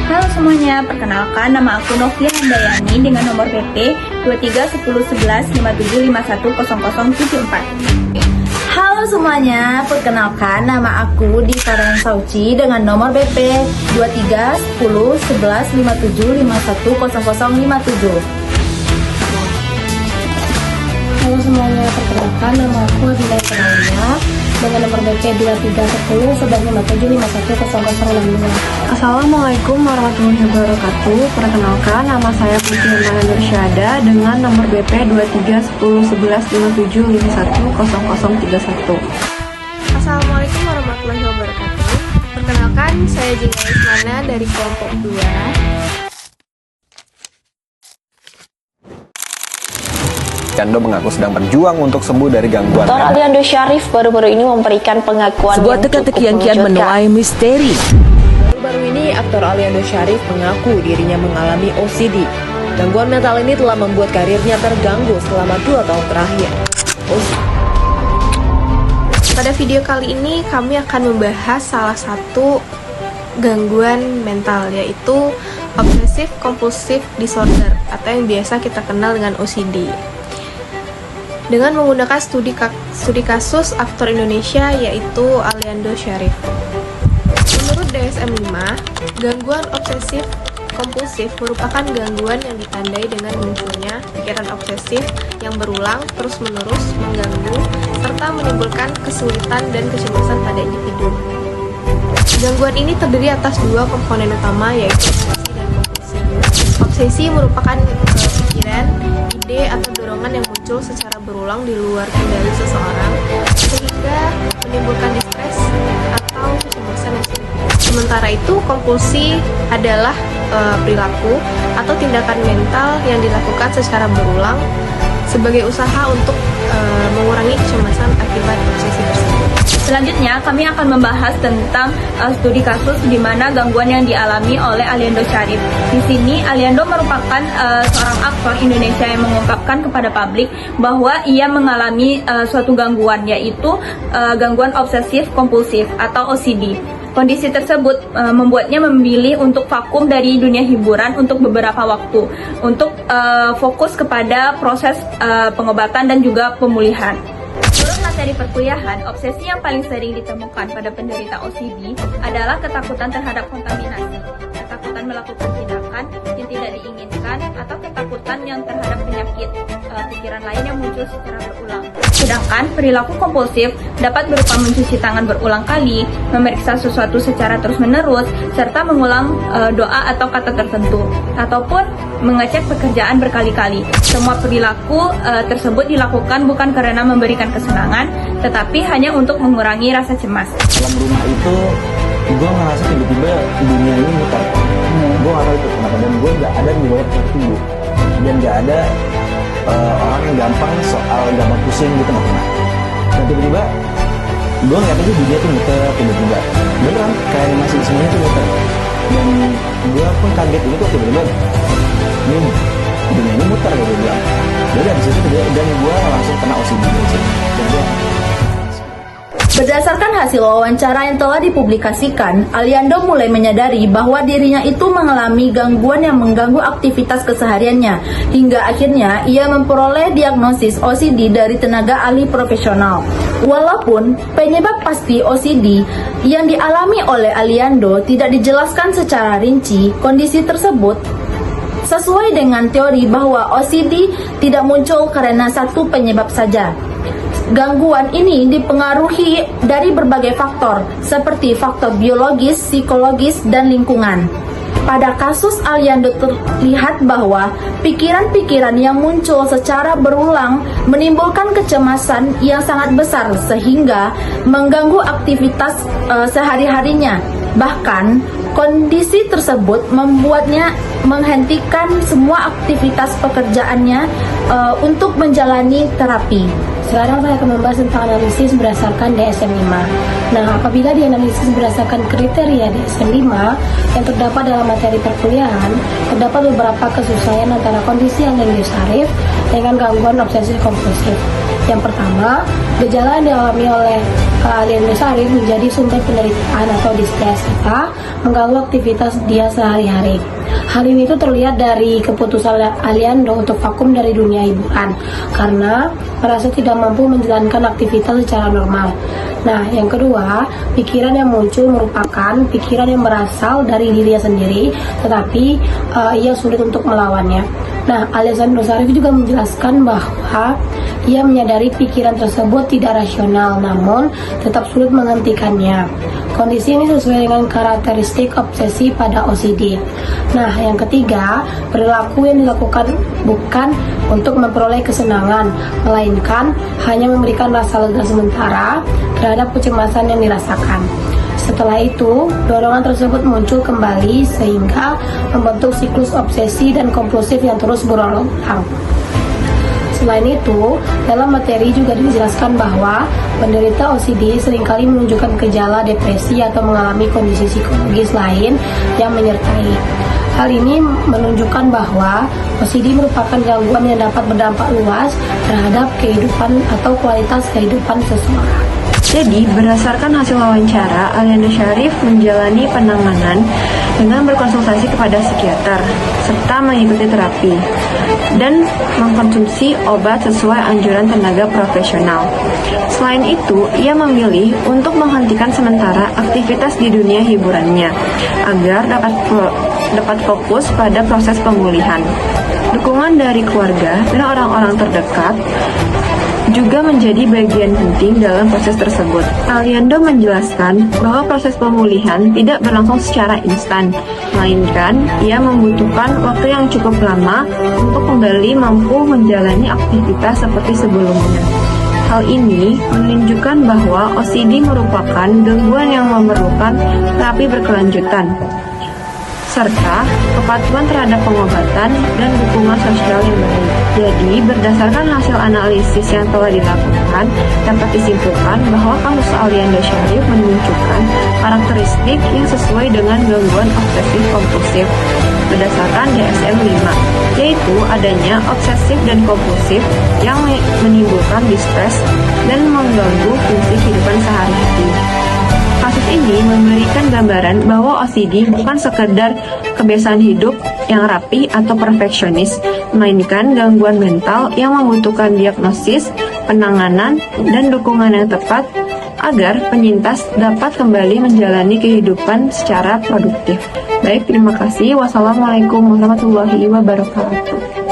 Halo semuanya, perkenalkan nama aku Novia Handayani dengan nomor PP 23101157510074. Halo semuanya, perkenalkan nama aku Diva Sauci dengan nomor BP 23101157510057. Halo semuanya, perkenalkan nama aku Adila Penaulia dengan nomor BP 23101157510065. Assalamualaikum warahmatullahi wabarakatuh. Perkenalkan nama saya Putri Hermana Nursyada dengan nomor BP 23101157510031. Assalamualaikum warahmatullahi wabarakatuh. Perkenalkan saya Jingga Ismana dari kelompok 2. Aliando mengaku sedang berjuang untuk sembuh dari gangguan. Dr. Aliando Syarif baru-baru ini memberikan pengakuan sebuah teka-teki yang kian menuai misteri. Baru-baru ini aktor Aliando Syarif mengaku dirinya mengalami OCD. Gangguan mental ini telah membuat karirnya terganggu selama 2 tahun terakhir. Pada video kali ini kami akan membahas salah satu gangguan mental, yaitu Obsessive Compulsive Disorder atau yang biasa kita kenal dengan OCD. Dengan menggunakan studi kasus aktor Indonesia yaitu Aliando Syarif. Menurut DSM-5, gangguan obsesif kompulsif merupakan gangguan yang ditandai dengan munculnya pikiran obsesif yang berulang terus-menerus mengganggu serta menimbulkan kesulitan dan kecemasan pada individu. Gangguan ini terdiri atas 2 komponen utama, yaitu obsesi dan kompulsi. Obsesi merupakan pikiran, ide atau dorongan yang muncul secara berulang di luar kendali seseorang sehingga menimbulkan distres atau kecemasan yang signifikan. Sementara itu, kompulsi adalah perilaku atau tindakan mental yang dilakukan secara berulang sebagai usaha untuk mengurangi kecemasan akibat obsesi tersebut. Selanjutnya, kami akan membahas tentang studi kasus di mana gangguan yang dialami oleh Aliando Syarif. Di sini, Aliando merupakan seorang aktor Indonesia yang mengungkapkan kepada publik bahwa ia mengalami suatu gangguan, yaitu gangguan obsesif kompulsif atau OCD. Kondisi tersebut membuatnya memilih untuk vakum dari dunia hiburan untuk beberapa waktu, untuk fokus kepada proses pengobatan dan juga pemulihan. Menurut materi perkuliahan, obsesi yang paling sering ditemukan pada penderita OCD adalah ketakutan terhadap kontaminasi, ketakutan melakukan tindakan yang tidak diinginkan, atau ketakutan yang terhadap penyakit pikiran lain yang muncul secara berulang. Sedangkan perilaku kompulsif dapat berupa mencuci tangan berulang kali, memeriksa sesuatu secara terus-menerus, serta mengulang doa atau kata tertentu, ataupun mengecek pekerjaan berkali-kali. Semua perilaku tersebut dilakukan bukan karena memberikan kesenangan, tetapi hanya untuk mengurangi rasa cemas. Dalam rumah itu, gue ngerasa tiba-tiba dunia ini muter. Gue gak tau itu kenapa, dan gue gak ada di bawah tertinggi. Dan gak ada orang yang gampang pusing gitu, gak pernah. Dan tiba-tiba, gue ngeliat aja dunia tuh muter tiba-tiba. Beneran, kayak masih semuanya tuh muter. Dan gue pun kaget ini kok tiba-tiba, ini dunia ini muter gitu gue. Jadi abis itu dan gue langsung kena OCD gitu. Dan gue Berdasarkan hasil wawancara yang telah dipublikasikan, Aliando mulai menyadari bahwa dirinya itu mengalami gangguan yang mengganggu aktivitas kesehariannya, hingga akhirnya ia memperoleh diagnosis OCD dari tenaga ahli profesional. Walaupun penyebab pasti OCD yang dialami oleh Aliando tidak dijelaskan secara rinci, kondisi tersebut sesuai dengan teori bahwa OCD tidak muncul karena satu penyebab saja. Gangguan ini dipengaruhi dari berbagai faktor, seperti faktor biologis, psikologis, dan lingkungan. Pada kasus Aliando terlihat bahwa pikiran-pikiran yang muncul secara berulang menimbulkan kecemasan yang sangat besar sehingga mengganggu aktivitas sehari-harinya. Bahkan, kondisi tersebut membuatnya menghentikan semua aktivitas pekerjaannya untuk menjalani terapi. Sekarang saya akan membahas tentang analisis berdasarkan DSM-5. Nah, apabila dianalisis berdasarkan kriteria DSM-5 yang terdapat dalam materi perkuliahan, terdapat beberapa kesesuaian antara kondisi Aliando Syarif dengan gangguan obsesif kompulsif. Yang pertama, gejala yang dialami oleh Aliando Syarif menjadi sumber penderitaan atau distres serta mengganggu aktivitas dia sehari-hari. Hal ini itu terlihat dari keputusan Aliando untuk vakum dari dunia hiburan karena merasa tidak mampu menjalankan aktivitas secara normal. Nah, yang kedua, pikiran yang muncul merupakan pikiran yang berasal dari dirinya sendiri, tetapi ia sulit untuk melawannya. Nah, Aliando Syarif juga menjelaskan bahwa ia menyadari pikiran tersebut tidak rasional, namun tetap sulit menghentikannya. Kondisi ini sesuai dengan karakteristik obsesi pada OCD. Nah, yang ketiga, perilaku yang dilakukan bukan untuk memperoleh kesenangan, melainkan hanya memberikan rasa lega sementara terhadap kecemasan yang dirasakan. Setelah itu, dorongan tersebut muncul kembali sehingga membentuk siklus obsesi dan kompulsif yang terus berulang-ulang. Selain itu, dalam materi juga dijelaskan bahwa penderita OCD seringkali menunjukkan gejala depresi atau mengalami kondisi psikologis lain yang menyertai. Hal ini menunjukkan bahwa OCD merupakan gangguan yang dapat berdampak luas terhadap kehidupan atau kualitas kehidupan seseorang. Jadi, berdasarkan hasil wawancara, Aliando Syarif menjalani penanganan dengan berkonsultasi kepada psikiater, serta mengikuti terapi, dan mengkonsumsi obat sesuai anjuran tenaga profesional. Selain itu, ia memilih untuk menghentikan sementara aktivitas di dunia hiburannya, agar dapat fokus pada proses pemulihan. Dukungan dari keluarga dan orang-orang terdekat juga menjadi bagian penting dalam proses tersebut. Aliando menjelaskan bahwa proses pemulihan tidak berlangsung secara instan, melainkan ia membutuhkan waktu yang cukup lama untuk kembali mampu menjalani aktivitas seperti sebelumnya. Hal ini menunjukkan bahwa OCD merupakan gangguan yang memerlukan terapi berkelanjutan, serta kepatuhan terhadap pengobatan dan dukungan sosial yang baik. Jadi, berdasarkan hasil analisis yang telah dilakukan, dapat disimpulkan bahwa kasus Aliando Syarif menunjukkan karakteristik yang sesuai dengan gangguan obsesif kompulsif berdasarkan DSM-5, yaitu adanya obsesif dan kompulsif yang menimbulkan distres dan mengganggu fungsi kehidupan sehari-hari. Kasus ini memberikan gambaran bahwa OCD bukan sekedar kebiasaan hidup yang rapi atau perfeksionis, melainkan gangguan mental yang membutuhkan diagnosis, penanganan, dan dukungan yang tepat agar penyintas dapat kembali menjalani kehidupan secara produktif. Baik, terima kasih. Wassalamualaikum warahmatullahi wabarakatuh.